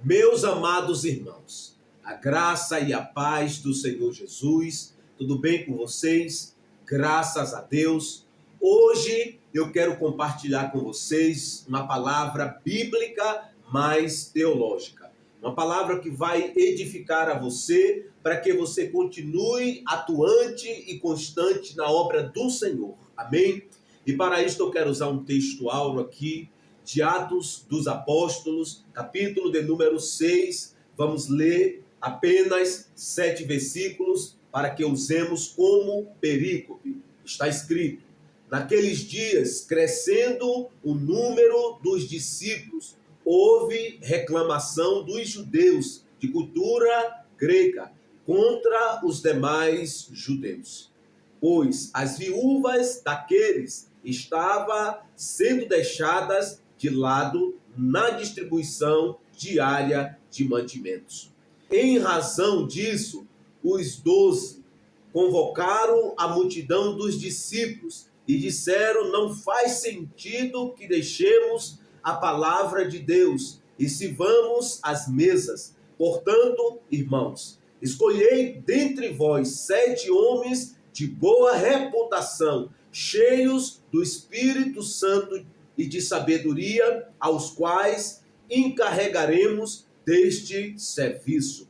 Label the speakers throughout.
Speaker 1: Meus amados irmãos, a graça e a paz do Senhor Jesus, tudo bem com vocês? Graças a Deus. Hoje eu quero compartilhar com vocês uma palavra bíblica mais teológica. Uma palavra que vai edificar a você para que você continue atuante e constante na obra do Senhor. Amém? E para isso eu quero usar um texto áureo aqui, de Atos dos Apóstolos, capítulo de número 6. Vamos ler apenas 7 versículos para que usemos como perícope. Está escrito: naqueles dias, crescendo o número dos discípulos, houve reclamação dos judeus de cultura grega contra os demais judeus, pois as viúvas daqueles estavam sendo deixadas de lado na distribuição diária de mantimentos. Em razão disso, os 12 convocaram a multidão dos discípulos e disseram: não faz sentido que deixemos a palavra de Deus e sirvamos às mesas. Portanto, irmãos, escolhei dentre vós 7 homens de boa reputação, cheios do Espírito Santo e de sabedoria, aos quais encarregaremos deste serviço.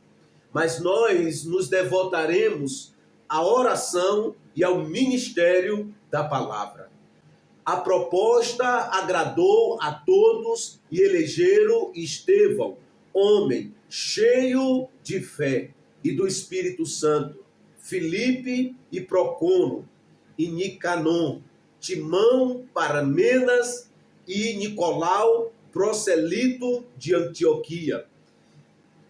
Speaker 1: Mas nós nos devotaremos à oração e ao ministério da palavra. A proposta agradou a todos e elegeram Estevão, homem cheio de fé e do Espírito Santo, Filipe e Procono, e Nicanor, Timão, Parmenas e Nicolau, prosélito de Antioquia.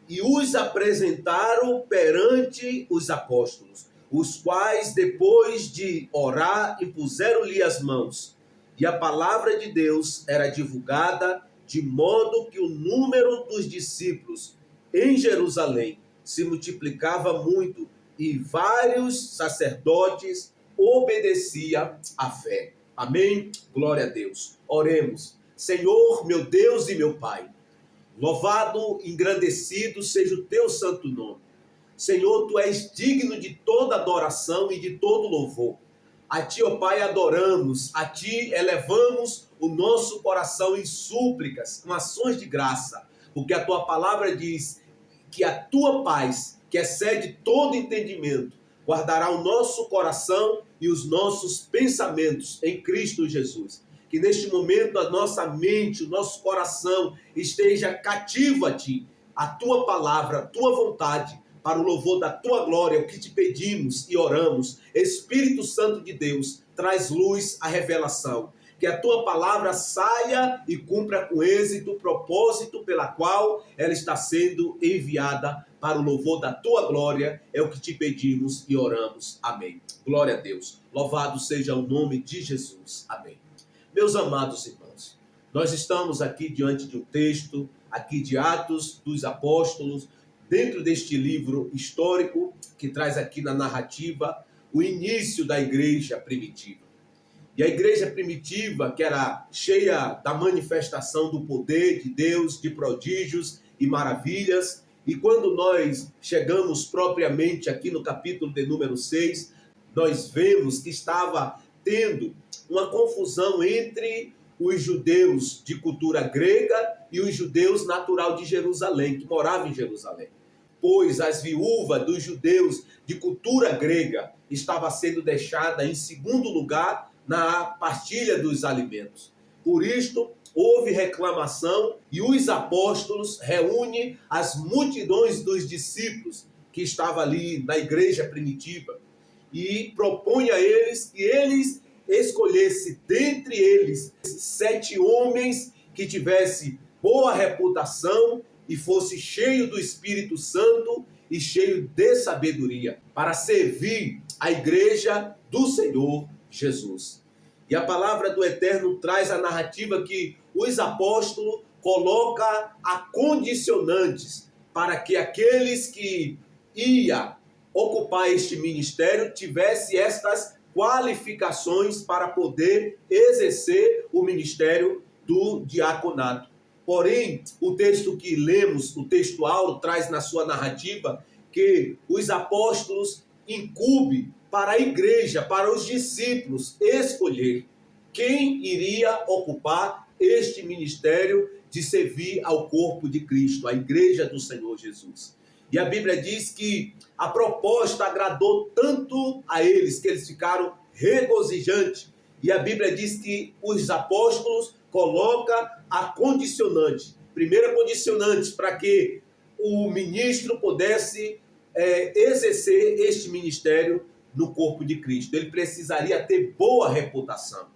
Speaker 1: E os apresentaram perante os apóstolos, os quais, depois de orar, impuseram-lhe as mãos. E a palavra de Deus era divulgada, de modo que o número dos discípulos em Jerusalém se multiplicava muito, e vários sacerdotes obedeciam à fé. Amém? Glória a Deus. Oremos. Senhor, meu Deus e meu Pai, louvado, engrandecido seja o teu santo nome. Senhor, tu és digno de toda adoração e de todo louvor. A ti, ó Pai, adoramos, a ti elevamos o nosso coração em súplicas, com ações de graça, porque a tua palavra diz que a tua paz, que excede todo entendimento, guardará o nosso coração e os nossos pensamentos em Cristo Jesus. Que neste momento a nossa mente, o nosso coração esteja cativo a ti, a tua palavra, a tua vontade, para o louvor da tua glória, o que te pedimos e oramos. Espírito Santo de Deus, traz luz à revelação. Que a tua palavra saia e cumpra com êxito o propósito pela qual ela está sendo enviada para o louvor da tua glória. É o que te pedimos e oramos. Amém. Glória a Deus. Louvado seja o nome de Jesus. Amém. Meus amados irmãos, nós estamos aqui diante de um texto, aqui de Atos dos Apóstolos, dentro deste livro histórico que traz aqui na narrativa o início da igreja primitiva. E a igreja primitiva, que era cheia da manifestação do poder de Deus, de prodígios e maravilhas. E quando nós chegamos propriamente aqui no capítulo de número 6, nós vemos que estava tendo uma confusão entre os judeus de cultura grega e os judeus natural de Jerusalém, que moravam em Jerusalém. Pois as viúvas dos judeus de cultura grega estavam sendo deixadas em segundo lugar na partilha dos alimentos. Por isto, houve reclamação e os apóstolos reúnem as multidões dos discípulos que estavam ali na igreja primitiva e propõe a eles que eles escolhessem dentre eles 7 homens que tivessem boa reputação e fosse cheio do Espírito Santo e cheio de sabedoria para servir a igreja do Senhor Jesus. E a palavra do Eterno traz a narrativa que os apóstolos colocam a condicionantes para que aqueles que iam ocupar este ministério tivessem estas qualificações para poder exercer o ministério do diaconato. Porém, o texto que lemos, o texto áureo, traz na sua narrativa que os apóstolos incumbem para a igreja, para os discípulos, escolher quem iria ocupar este ministério de servir ao corpo de Cristo, a igreja do Senhor Jesus. E a Bíblia diz que a proposta agradou tanto a eles, que eles ficaram regozijantes. E a Bíblia diz que os apóstolos colocam a condicionante, primeira condicionante, para que o ministro pudesse exercer este ministério no corpo de Cristo. Ele precisaria ter boa reputação.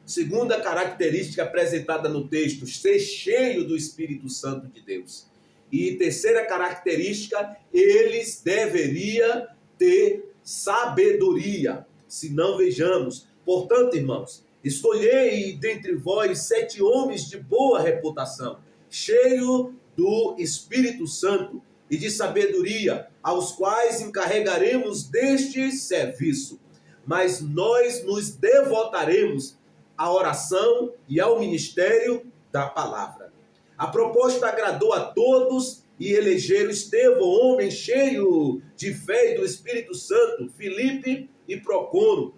Speaker 1: Segunda característica apresentada no texto, ser cheio do Espírito Santo de Deus. E terceira característica, eles deveriam ter sabedoria. Se não, vejamos. Portanto, irmãos, escolhei dentre vós 7 homens de boa reputação, cheios do Espírito Santo e de sabedoria, aos quais encarregaremos deste serviço. Mas nós nos devotaremos à oração e ao ministério da palavra. A proposta agradou a todos e elegeram Estevão, homem cheio de fé e do Espírito Santo, Filipe e Procoro,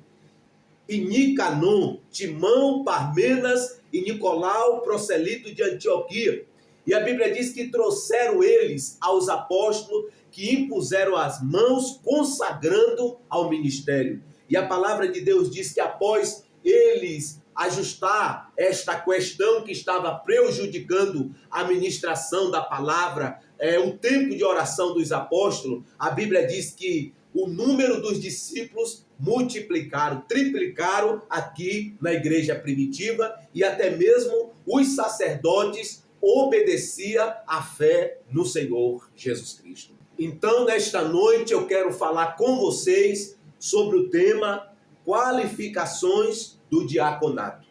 Speaker 1: e Nicanor, Timão, Parmenas e Nicolau, prosélito de Antioquia. E a Bíblia diz que trouxeram eles aos apóstolos, que impuseram as mãos, consagrando ao ministério. E a palavra de Deus diz que após eles ajustar esta questão que estava prejudicando a ministração da palavra, o tempo de oração dos apóstolos, a Bíblia diz que o número dos discípulos multiplicaram, triplicaram aqui na igreja primitiva, e até mesmo os sacerdotes obedeciam à fé no Senhor Jesus Cristo. Então, nesta noite, eu quero falar com vocês sobre o tema qualificações do diaconato.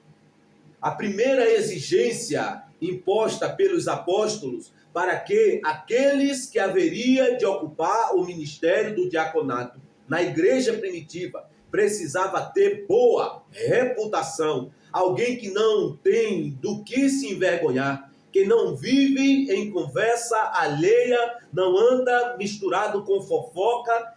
Speaker 1: A primeira exigência imposta pelos apóstolos para que aqueles que haveria de ocupar o ministério do diaconato na igreja primitiva precisava ter boa reputação, alguém que não tem do que se envergonhar, que não vive em conversa alheia, não anda misturado com fofoca,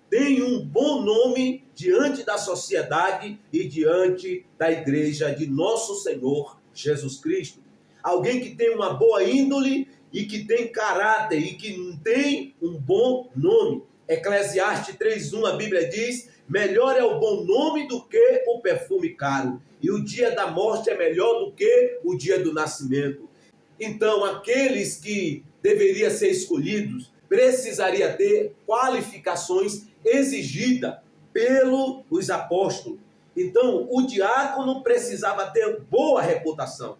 Speaker 1: tem um bom nome diante da sociedade e diante da igreja de nosso Senhor Jesus Cristo. Alguém que tem uma boa índole e que tem caráter e que tem um bom nome. Eclesiastes 3:1, a Bíblia diz: melhor é o bom nome do que o perfume caro, e o dia da morte é melhor do que o dia do nascimento. Então, aqueles que deveriam ser escolhidos precisaria ter qualificações exigidas pelos apóstolos. Então, o diácono precisava ter boa reputação,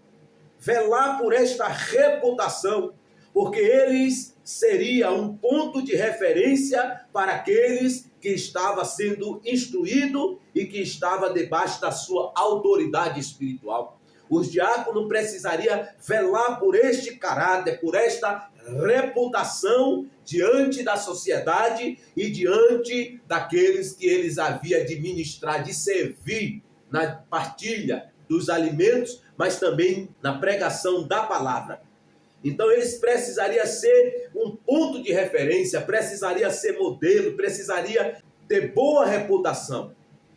Speaker 1: velar por esta reputação, porque eles seriam um ponto de referência para aqueles que estavam sendo instruídos e que estavam debaixo da sua autoridade espiritual. Os diáconos precisariam velar por este caráter, por esta reputação diante da sociedade e diante daqueles que eles haviam de ministrar, de servir na partilha dos alimentos, mas também na pregação da palavra. Então eles precisariam ser um ponto de referência, precisaria ser modelo, precisaria ter boa reputação.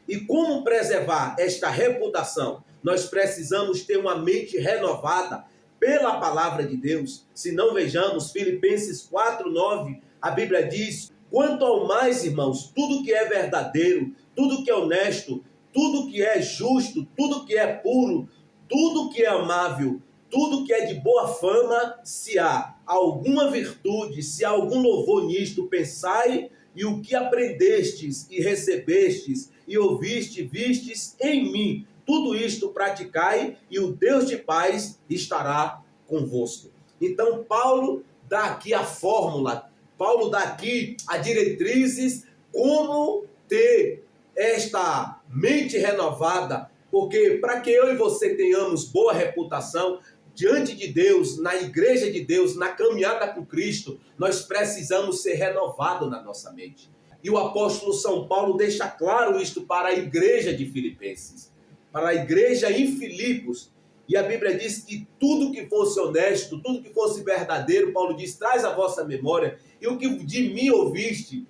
Speaker 1: E como preservar esta reputação? Nós precisamos ter uma mente renovada pela palavra de Deus. Se não, vejamos Filipenses 4:9, a Bíblia diz: quanto ao mais, irmãos, tudo que é verdadeiro, tudo que é honesto, tudo que é justo, tudo que é puro, tudo que é amável, tudo que é de boa fama, se há alguma virtude, se há algum louvor nisto, pensai, e o que aprendestes e recebestes e ouviste, vistes em mim, tudo isto praticai, e o Deus de paz estará convosco. Então, Paulo dá aqui a fórmula, Paulo dá aqui as diretrizes, como ter esta mente renovada, porque para que eu e você tenhamos boa reputação diante de Deus, na igreja de Deus, na caminhada com Cristo, nós precisamos ser renovados na nossa mente. E o apóstolo São Paulo deixa claro isto para a igreja de Filipenses, para a igreja em Filipos. E a Bíblia diz que tudo que fosse honesto, tudo que fosse verdadeiro, Paulo diz, traz a vossa memória, e o que de mim ouviste,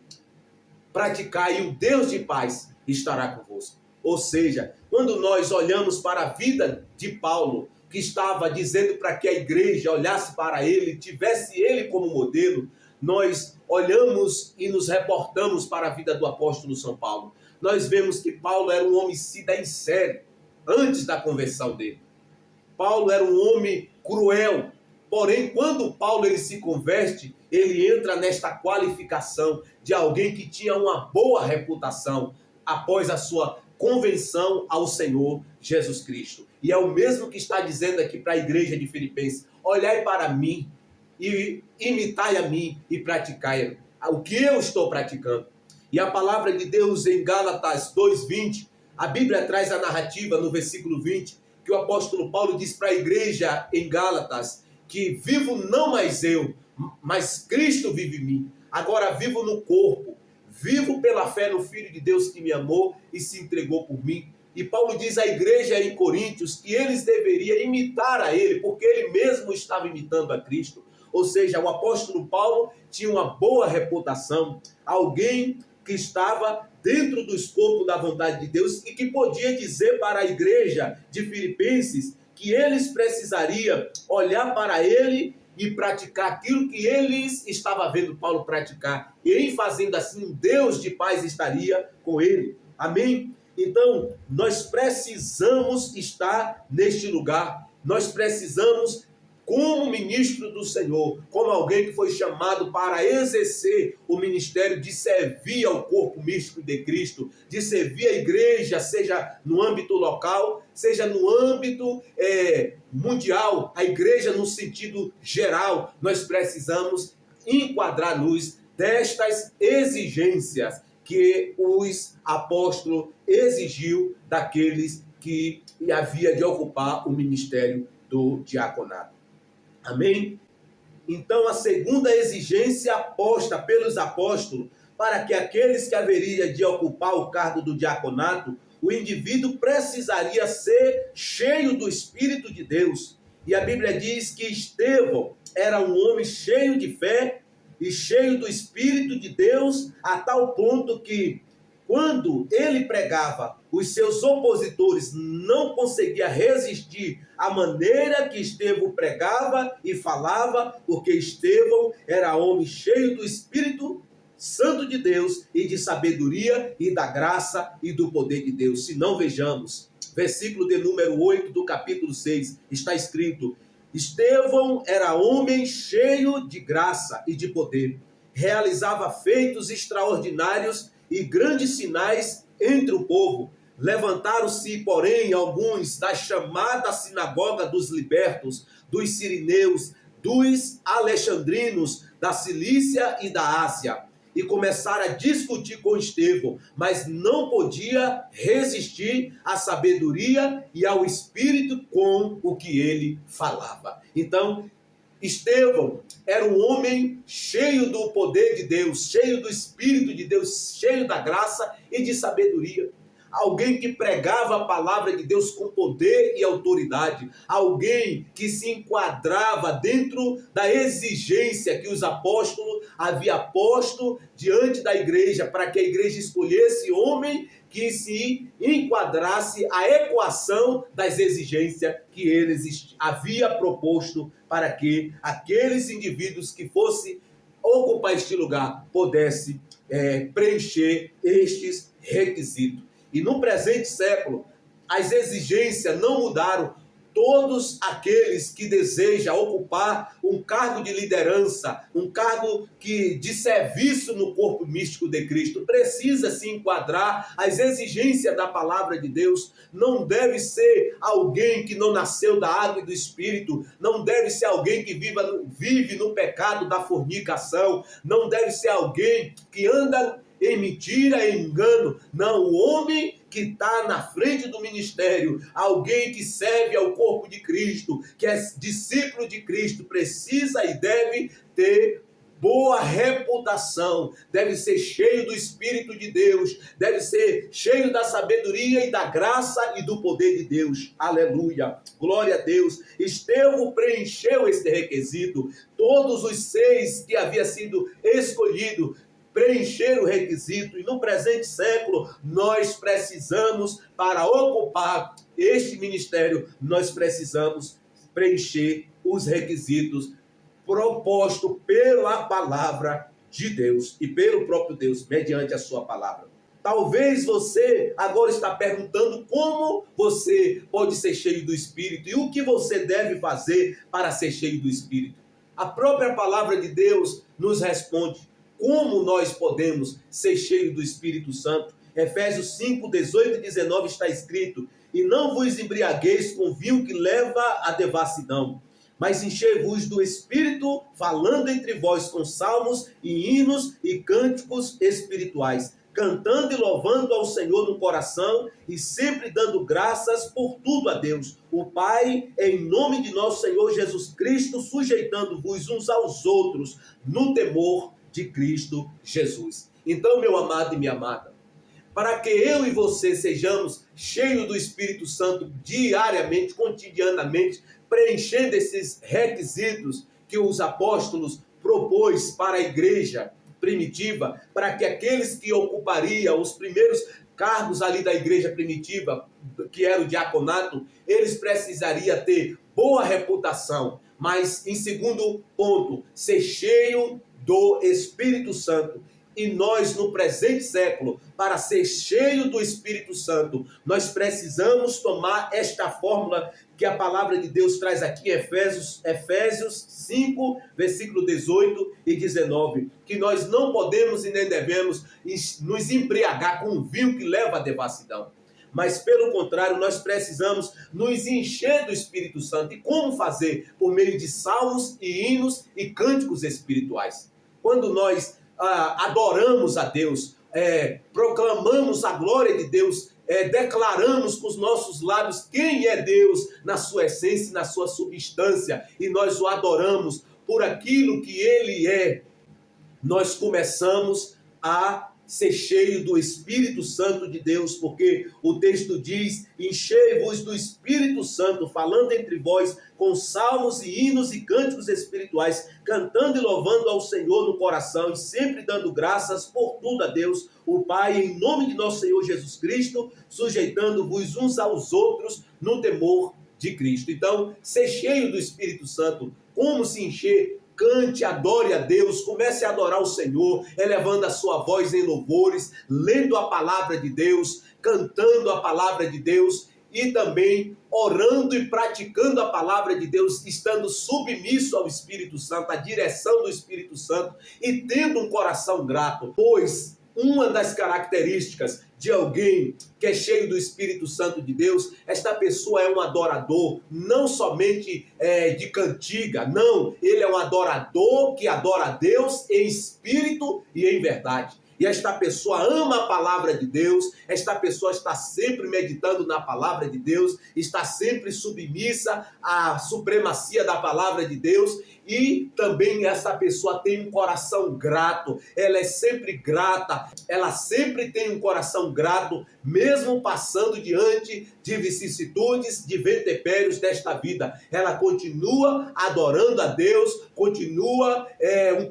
Speaker 1: praticai, e o Deus de paz estará convosco. Ou seja, quando nós olhamos para a vida de Paulo, que estava dizendo para que a igreja olhasse para ele, tivesse ele como modelo, nós olhamos e nos reportamos para a vida do apóstolo São Paulo. Nós vemos que Paulo era um homicida em série, antes da conversão dele. Paulo era um homem cruel, porém, quando Paulo ele se converte, ele entra nesta qualificação de alguém que tinha uma boa reputação após a sua convenção ao Senhor Jesus Cristo. E é o mesmo que está dizendo aqui para a igreja de Filipenses: olhai para mim e imitai a mim e praticai o que eu estou praticando. E a palavra de Deus em Gálatas 2:20, a Bíblia traz a narrativa no versículo 20, que o apóstolo Paulo diz para a igreja em Gálatas que vivo não mais eu, mas Cristo vive em mim. Agora vivo no corpo, vivo pela fé no Filho de Deus que me amou e se entregou por mim. E Paulo diz à igreja em Coríntios que eles deveriam imitar a ele, porque ele mesmo estava imitando a Cristo. Ou seja, o apóstolo Paulo tinha uma boa reputação, alguém que estava dentro do escopo da vontade de Deus e que podia dizer para a igreja de Filipenses que eles precisariam olhar para ele e praticar aquilo que eles estavam vendo Paulo praticar. E em fazendo assim, um Deus de paz estaria com ele. Amém? Então, nós precisamos estar neste lugar. Nós precisamos, como ministro do Senhor, como alguém que foi chamado para exercer o ministério de servir ao corpo místico de Cristo, de servir a igreja, seja no âmbito local, seja no âmbito mundial, a igreja no sentido geral. Nós precisamos enquadrar-nos destas exigências que os apóstolos exigiu daqueles que havia de ocupar o ministério do diaconato. Amém? Então, a segunda exigência posta pelos apóstolos para que aqueles que haveriam de ocupar o cargo do diaconato, o indivíduo precisaria ser cheio do Espírito de Deus. E a Bíblia diz que Estevão era um homem cheio de fé e cheio do Espírito de Deus, a tal ponto que, quando ele pregava, os seus opositores não conseguiam resistir à maneira que Estevão pregava e falava, porque Estevão era homem cheio do Espírito Santo de Deus e de sabedoria e da graça e do poder de Deus. Se não, vejamos, versículo de número 8 do capítulo 6, está escrito: Estevão era homem cheio de graça e de poder, realizava feitos extraordinários e grandes sinais entre o povo. Levantaram-se, porém, alguns da chamada sinagoga dos libertos, dos sirineus, dos alexandrinos, da Cilícia e da Ásia, e começaram a discutir com Estevão, mas não podia resistir à sabedoria e ao espírito com o que ele falava. Então, Estevão era um homem cheio do poder de Deus, cheio do Espírito de Deus, cheio da graça e de sabedoria. Alguém que pregava a palavra de Deus com poder e autoridade. Alguém que se enquadrava dentro da exigência que os apóstolos haviam posto diante da igreja, para que a igreja escolhesse homem que se enquadrasse a equação das exigências que eles haviam proposto para que aqueles indivíduos que fossem ocupar este lugar pudessem preencher estes requisitos. E no presente século, as exigências não mudaram. Todos aqueles que desejam ocupar um cargo de liderança, um cargo de serviço no corpo místico de Cristo, precisa se enquadrar às exigências da palavra de Deus. Não deve ser alguém que não nasceu da água e do Espírito, não deve ser alguém que vive no pecado da fornicação, não deve ser alguém que anda em mentira, em engano. Não, o homem que está na frente do ministério, alguém que serve ao corpo de Cristo, que é discípulo de Cristo, precisa e deve ter boa reputação, deve ser cheio do Espírito de Deus, deve ser cheio da sabedoria e da graça e do poder de Deus. Aleluia, glória a Deus. Estevão preencheu esse requisito. Todos os 6 que havia sido escolhido preencher o requisito, e no presente século nós precisamos, para ocupar este ministério, nós precisamos preencher os requisitos proposto pela palavra de Deus e pelo próprio Deus, mediante a sua palavra. Talvez você agora está perguntando como você pode ser cheio do Espírito e o que você deve fazer para ser cheio do Espírito. A própria palavra de Deus nos responde como nós podemos ser cheios do Espírito Santo. Efésios 5, 18 e 19 está escrito: e não vos embriagueis com vinho que leva à devassidão, mas enchei-vos do Espírito, falando entre vós com salmos e hinos e cânticos espirituais, cantando e louvando ao Senhor no coração e sempre dando graças por tudo a Deus, o Pai, em nome de nosso Senhor Jesus Cristo, sujeitando-vos uns aos outros no temor de Cristo Jesus. Então, meu amado e minha amada, para que eu e você sejamos cheios do Espírito Santo diariamente, cotidianamente, preenchendo esses requisitos que os apóstolos propôs para a igreja primitiva, para que aqueles que ocupariam os primeiros cargos ali da igreja primitiva, que era o diaconato, eles precisariam ter boa reputação, mas em segundo ponto, ser cheio do Espírito Santo. E nós, no presente século, para ser cheio do Espírito Santo, nós precisamos tomar esta fórmula que a palavra de Deus traz aqui em Efésios 5, versículo 18 e 19, que nós não podemos e nem devemos nos embriagar com o vinho que leva à devassidão. Mas, pelo contrário, nós precisamos nos encher do Espírito Santo. E como fazer? Por meio de salmos e hinos e cânticos espirituais. Quando nós adoramos a Deus, proclamamos a glória de Deus, declaramos com os nossos lábios quem é Deus na sua essência e na sua substância, e nós o adoramos por aquilo que Ele é, nós começamos a ser cheio do Espírito Santo de Deus, porque o texto diz: enchei-vos do Espírito Santo, falando entre vós com salmos e hinos e cânticos espirituais, cantando e louvando ao Senhor no coração e sempre dando graças por tudo a Deus, o Pai, em nome de nosso Senhor Jesus Cristo, sujeitando-vos uns aos outros no temor de Cristo. Então, ser cheio do Espírito Santo, como se encher? Cante, adore a Deus, comece a adorar o Senhor, elevando a sua voz em louvores, lendo a palavra de Deus, cantando a palavra de Deus e também orando e praticando a palavra de Deus, estando submisso ao Espírito Santo, à direção do Espírito Santo e tendo um coração grato, pois uma das características de alguém que é cheio do Espírito Santo de Deus, esta pessoa é um adorador, não somente de cantiga, não, ele é um adorador que adora a Deus em espírito e em verdade. E esta pessoa ama a palavra de Deus, esta pessoa está sempre meditando na palavra de Deus, está sempre submissa à supremacia da palavra de Deus, e também essa pessoa tem um coração grato, ela é sempre grata, ela sempre tem um coração grato, mesmo passando diante de vicissitudes, de ventepérios desta vida. Ela continua adorando a Deus, continua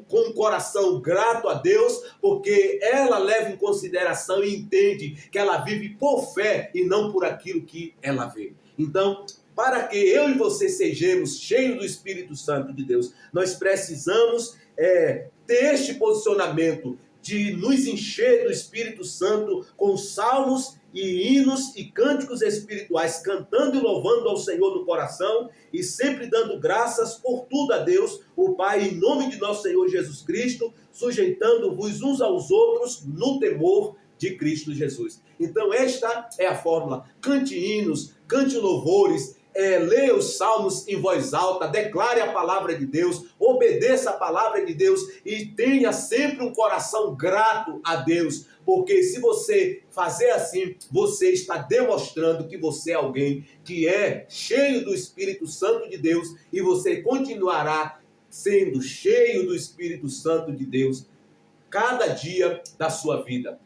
Speaker 1: com um coração grato a Deus, porque ela leva em consideração e entende que ela vive por fé e não por aquilo que ela vê. Então, para que eu e você sejamos cheios do Espírito Santo de Deus, nós precisamos ter este posicionamento de nos encher do Espírito Santo com salmos e hinos e cânticos espirituais, cantando e louvando ao Senhor no coração e sempre dando graças por tudo a Deus, o Pai, em nome de nosso Senhor Jesus Cristo, sujeitando-vos uns aos outros no temor de Cristo Jesus. Então esta é a fórmula: cante hinos, cante louvores, leia os salmos em voz alta, declare a palavra de Deus, obedeça a palavra de Deus e tenha sempre um coração grato a Deus, porque se você fazer assim, você está demonstrando que você é alguém que é cheio do Espírito Santo de Deus, e você continuará sendo cheio do Espírito Santo de Deus cada dia da sua vida.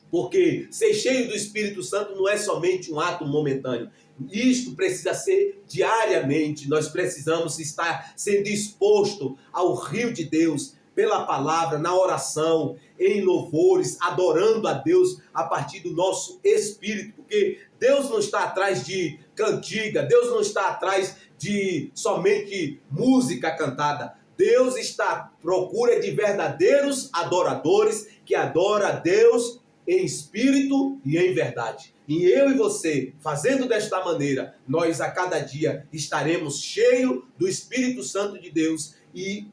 Speaker 1: Porque ser cheio do Espírito Santo não é somente um ato momentâneo. Isto precisa ser diariamente. Nós precisamos estar sendo exposto ao rio de Deus, pela palavra, na oração, em louvores, adorando a Deus a partir do nosso espírito. Porque Deus não está atrás de cantiga, Deus não está atrás de somente música cantada. Deus está à procura de verdadeiros adoradores que adoram a Deus em espírito e em verdade. E eu e você, fazendo desta maneira, nós a cada dia estaremos cheios do Espírito Santo de Deus e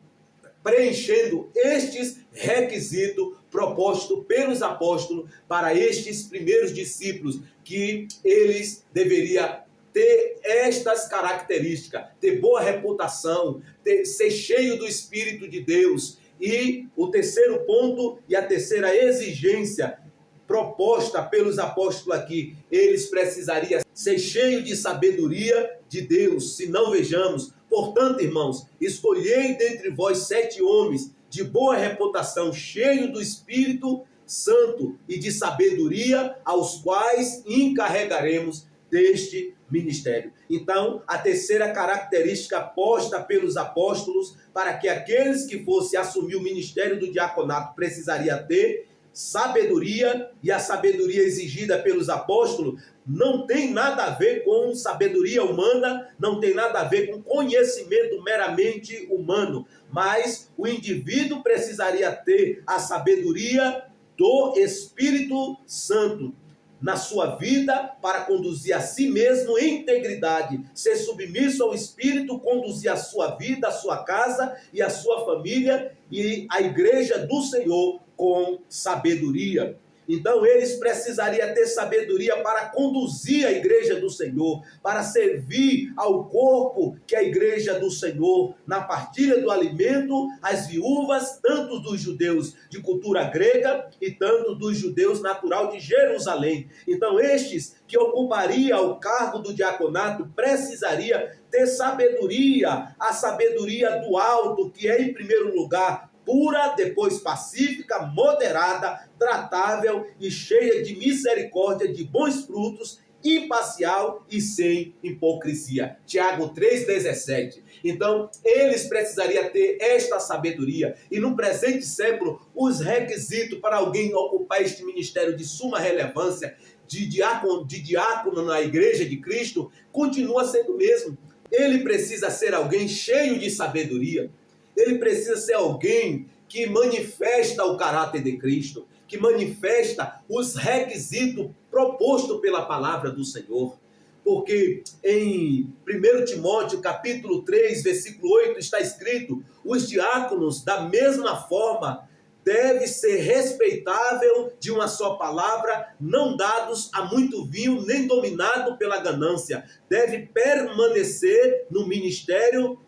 Speaker 1: preenchendo estes requisitos propostos pelos apóstolos para estes primeiros discípulos, que eles deveriam ter estas características, ter boa reputação, ser cheio do Espírito de Deus. E o terceiro ponto e a terceira exigência proposta pelos apóstolos aqui, eles precisariam ser cheios de sabedoria de Deus. Se não, vejamos, portanto, irmãos, escolhei dentre vós 7 homens de boa reputação, cheios do Espírito Santo e de sabedoria, aos quais encarregaremos deste ministério. Então, a terceira característica posta pelos apóstolos para que aqueles que fossem assumir o ministério do diaconato precisaria ter sabedoria, e a sabedoria exigida pelos apóstolos não tem nada a ver com sabedoria humana, não tem nada a ver com conhecimento meramente humano, mas o indivíduo precisaria ter a sabedoria do Espírito Santo na sua vida para conduzir a si mesmo em integridade, ser submisso ao Espírito, conduzir a sua vida, a sua casa e a sua família e a igreja do Senhor com sabedoria. Então eles precisariam ter sabedoria para conduzir a igreja do Senhor, para servir ao corpo que é a igreja do Senhor, na partilha do alimento, as viúvas, tanto dos judeus de cultura grega e tanto dos judeus natural de Jerusalém. Então estes que ocupariam o cargo do diaconato precisaria ter sabedoria, a sabedoria do alto, que é em primeiro lugar pura, depois pacífica, moderada, tratável e cheia de misericórdia, de bons frutos, imparcial e sem hipocrisia. Tiago 3,17. Então, eles precisariam ter esta sabedoria. E no presente século, os requisitos para alguém ocupar este ministério de suma relevância, de diácono na igreja de Cristo, continua sendo o mesmo. Ele precisa ser alguém cheio de sabedoria. Ele precisa ser alguém que manifesta o caráter de Cristo, que manifesta os requisitos propostos pela palavra do Senhor. Porque em 1 Timóteo capítulo 3, versículo 8, está escrito: os diáconos, da mesma forma, devem ser respeitável de uma só palavra, não dados a muito vinho, nem dominados pela ganância. Deve permanecer no ministério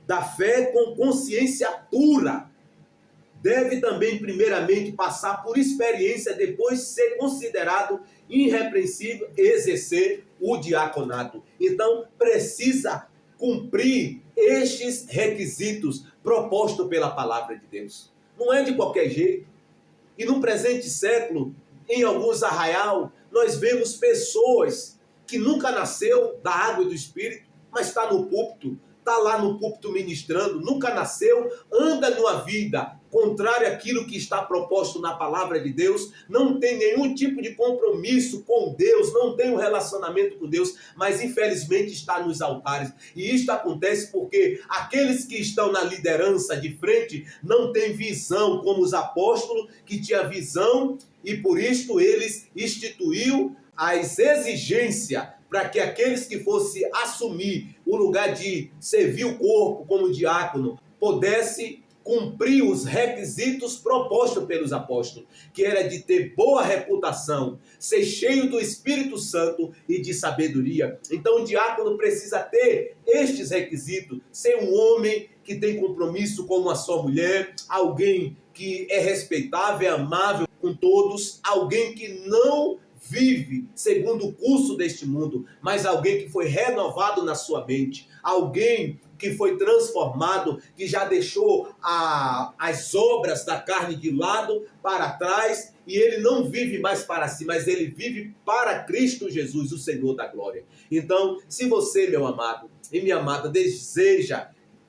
Speaker 1: da fé com consciência pura. Deve também, primeiramente, passar por experiência, depois ser considerado irrepreensível, exercer o diaconato. Então, precisa cumprir estes requisitos propostos pela palavra de Deus. Não é de qualquer jeito. E no presente século, em alguns arraial, nós vemos pessoas que nunca nasceu da água e do Espírito, mas está no púlpito, está lá no púlpito ministrando, nunca nasceu, anda numa vida contrária àquilo que está proposto na palavra de Deus, não tem nenhum tipo de compromisso com Deus, não tem um relacionamento com Deus, mas infelizmente está nos altares. E isto acontece porque aqueles que estão na liderança de frente não têm visão, como os apóstolos que tinham visão, e por isto eles instituiu as exigências para que aqueles que fossem assumir o lugar de servir o corpo como diácono pudessem cumprir os requisitos propostos pelos apóstolos, que era de ter boa reputação, ser cheio do Espírito Santo e de sabedoria. Então o diácono precisa ter estes requisitos: ser um homem que tem compromisso com uma só mulher, alguém que é respeitável, é amável com todos, alguém que não vive segundo o curso deste mundo, mas alguém que foi renovado na sua mente, alguém que foi transformado, que já deixou as obras da carne de lado para trás, e ele não vive mais para si, mas ele vive para Cristo Jesus, o Senhor da glória. Então, se você, meu amado e minha amada,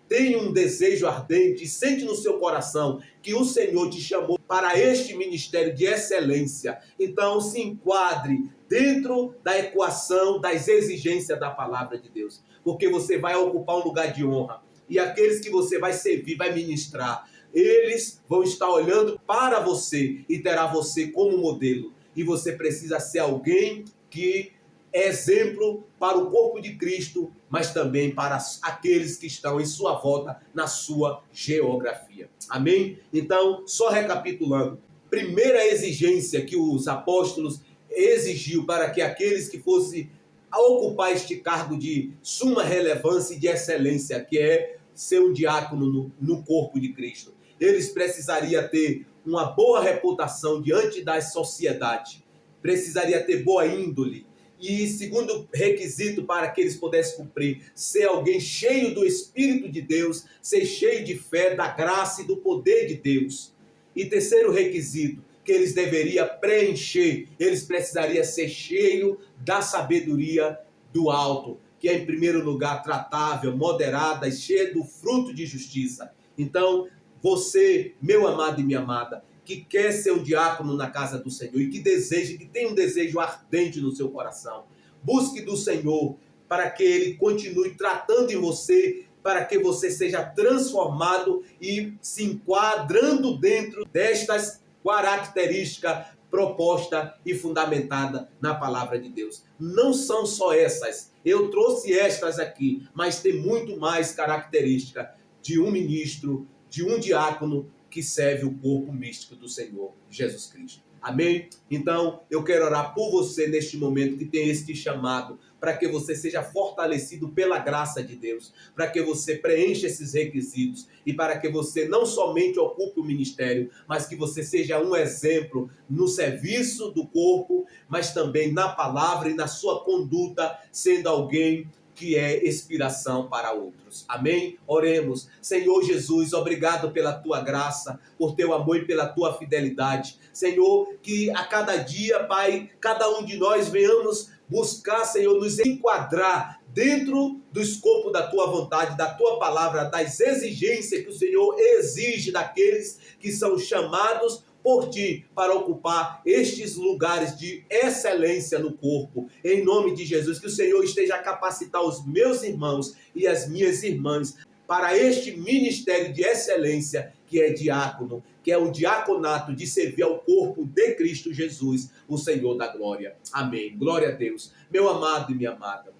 Speaker 1: tem um desejo ardente e sente no seu coração que o Senhor te chamou para este ministério de excelência, então se enquadre dentro da equação das exigências da palavra de Deus, porque você vai ocupar um lugar de honra, e aqueles que você vai servir, vai ministrar, eles vão estar olhando para você e terá você como modelo, e você precisa ser alguém que é exemplo para o corpo de Cristo, mas também para aqueles que estão em sua volta, na sua geografia. Amém? Então, só recapitulando, primeira exigência que os apóstolos exigiu para que aqueles que fossem ocupar este cargo de suma relevância e de excelência, que é ser um diácono no corpo de Cristo, eles precisariam ter uma boa reputação diante da sociedade, precisaria ter boa índole, e segundo requisito para que eles pudessem cumprir, ser alguém cheio do Espírito de Deus, ser cheio de fé, da graça e do poder de Deus. E terceiro requisito que eles deveriam preencher, eles precisariam ser cheios da sabedoria do alto, que é em primeiro lugar tratável, moderada e cheia do fruto de justiça. Então, você, meu amado e minha amada, que quer ser um diácono na casa do Senhor e que deseja, que tem um desejo ardente no seu coração, busque do Senhor para que Ele continue tratando em você, para que você seja transformado e se enquadrando dentro destas características proposta e fundamentada na palavra de Deus. Não são só essas, eu trouxe estas aqui, mas tem muito mais característica de um ministro, de um diácono, que serve o corpo místico do Senhor Jesus Cristo. Amém? Então, eu quero orar por você neste momento que tem este chamado, para que você seja fortalecido pela graça de Deus, para que você preencha esses requisitos e para que você não somente ocupe o ministério, mas que você seja um exemplo no serviço do corpo, mas também na palavra e na sua conduta, sendo alguém que é inspiração para outros. Amém? Oremos. Senhor Jesus, obrigado pela tua graça, por teu amor e pela tua fidelidade. Senhor, que a cada dia, Pai, cada um de nós venhamos buscar, Senhor, nos enquadrar dentro do escopo da tua vontade, da tua palavra, das exigências que o Senhor exige daqueles que são chamados por ti para ocupar estes lugares de excelência no corpo. Em nome de Jesus, que o Senhor esteja a capacitar os meus irmãos e as minhas irmãs para este ministério de excelência que é diácono, que é o diaconato de servir ao corpo de Cristo Jesus, o Senhor da glória. Amém. Glória a Deus. Meu amado e minha amada,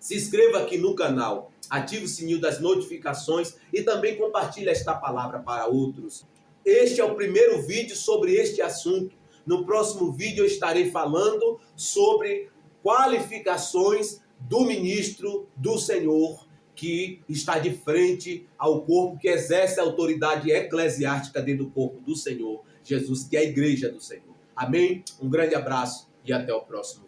Speaker 1: se inscreva aqui no canal, ative o sininho das notificações e também compartilhe esta palavra para outros. Este é o primeiro vídeo sobre este assunto. No próximo vídeo eu estarei falando sobre qualificações do ministro do Senhor, que está de frente ao corpo, que exerce a autoridade eclesiástica dentro do corpo do Senhor Jesus, que é a igreja do Senhor. Amém? Um grande abraço e até o próximo vídeo.